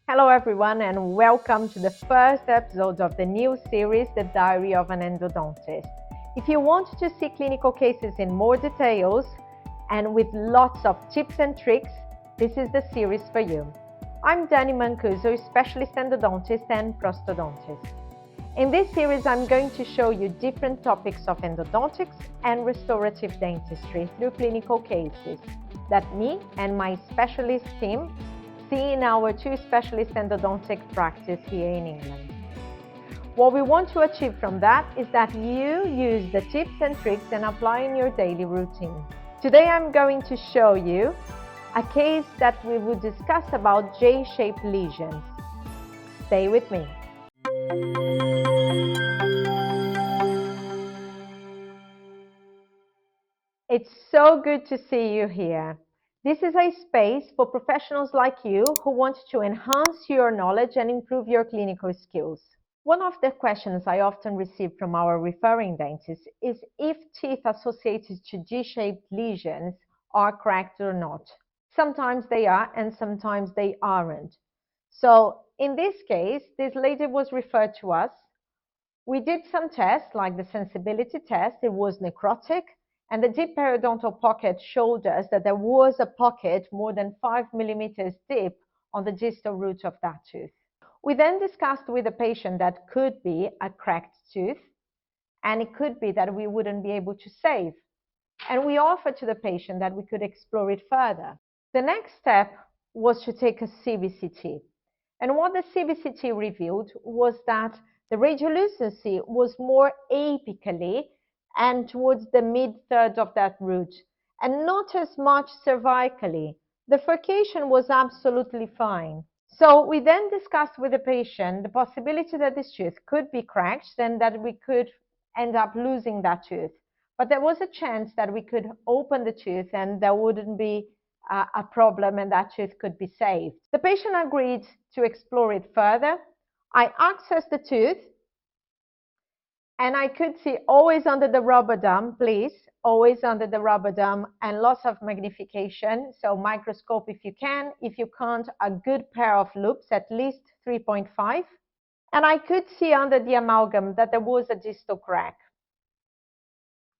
Hello everyone and welcome to the first episode of the new series, The Diary of an Endodontist. If you want to see clinical cases in more details and with lots of tips and tricks, this is the series for you. I'm Dani Mancuso, specialist endodontist and prostodontist. In this series, I'm going to show you different topics of endodontics and restorative dentistry through clinical cases that me and my specialist team see in our two specialist endodontic practice here in England. What we want to achieve from that is that you use the tips and tricks and apply in your daily routine. Today I'm going to show you a case that we will discuss about J-shaped lesions. Stay with me. It's so good to see you here. This is a space for professionals like you who want to enhance your knowledge and improve your clinical skills. One of the questions I often receive from our referring dentists is if teeth associated to G-shaped lesions are cracked or not. Sometimes they are and sometimes they aren't. So in this case, this lady was referred to us. We did some tests like the sensibility test. It was necrotic. And the deep periodontal pocket showed us that there was a pocket more than 5 millimeters deep on the distal root of that tooth. We then discussed with the patient that could be a cracked tooth, and it could be that we wouldn't be able to save. And we offered to the patient that we could explore it further. The next step was to take a CBCT. And what the CBCT revealed was that the radiolucency was more apically and towards the mid-third of that root, and not as much cervically. The furcation was absolutely fine. So we then discussed with the patient the possibility that this tooth could be cracked and that we could end up losing that tooth. But there was a chance that we could open the tooth and there wouldn't be a problem and that tooth could be saved. The patient agreed to explore it further. I accessed the tooth, and I could see always under the rubber dam, please, always under the rubber dam, and lots of magnification. So microscope if you can. If you can't, a good pair of loupes, at least 3.5. And I could see under the amalgam that there was a distal crack.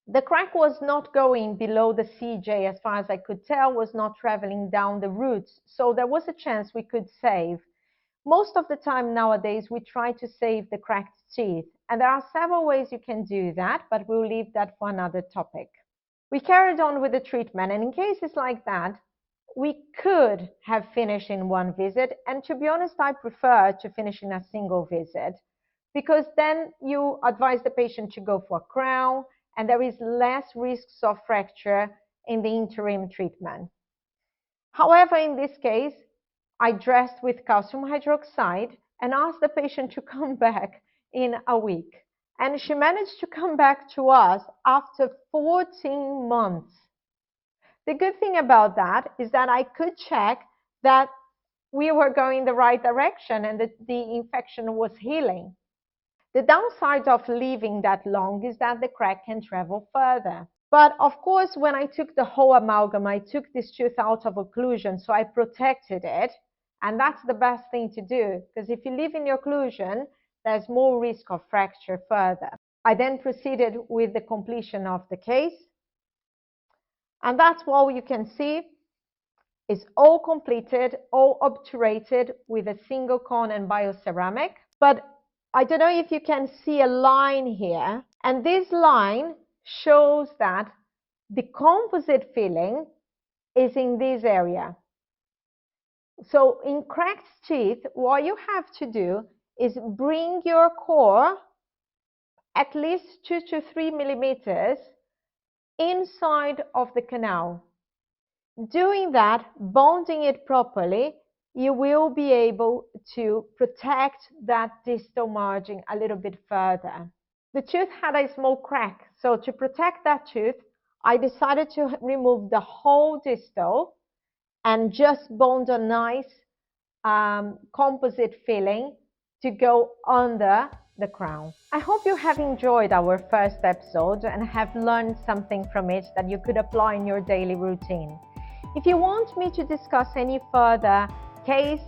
The crack was not going below the CJ, as far as I could tell, was not traveling down the roots. So there was a chance we could save. Most of the time nowadays, we try to save the cracked teeth. And there are several ways you can do that, but we'll leave that for another topic. We carried on with the treatment, and in cases like that, we could have finished in one visit. And to be honest, I prefer to finish in a single visit, because then you advise the patient to go for a crown, and there is less risks of fracture in the interim treatment. However, in this case, I dressed with calcium hydroxide and asked the patient to come back in a week. And she managed to come back to us after 14 months. The good thing about that is that I could check that we were going the right direction and that the infection was healing. The downside of leaving that long is that the crack can travel further. But of course, when I took the whole amalgam, I took this tooth out of occlusion, so I protected it. And that's the best thing to do, because if you leave in your occlusion, there's more risk of fracture further. I then proceeded with the completion of the case. And that's what you can see is all completed, all obturated with a single cone and bioceramic. But I don't know if you can see a line here. And this line shows that the composite filling is in this area. So in cracked teeth, what you have to do is bring your core at least 2 to 3 millimeters inside of the canal. Doing that, bonding it properly, you will be able to protect that distal margin a little bit further. The tooth had a small crack, so to protect that tooth, I decided to remove the whole distal and just bond a nice composite filling to go under the crown. I hope you have enjoyed our first episode and have learned something from it that you could apply in your daily routine. If you want me to discuss any further case,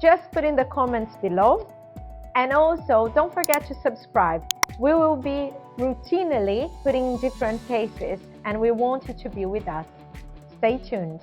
Just put in the comments below. And also, don't forget to subscribe. We will be routinely putting different cases, and we want you to be with us. Stay tuned.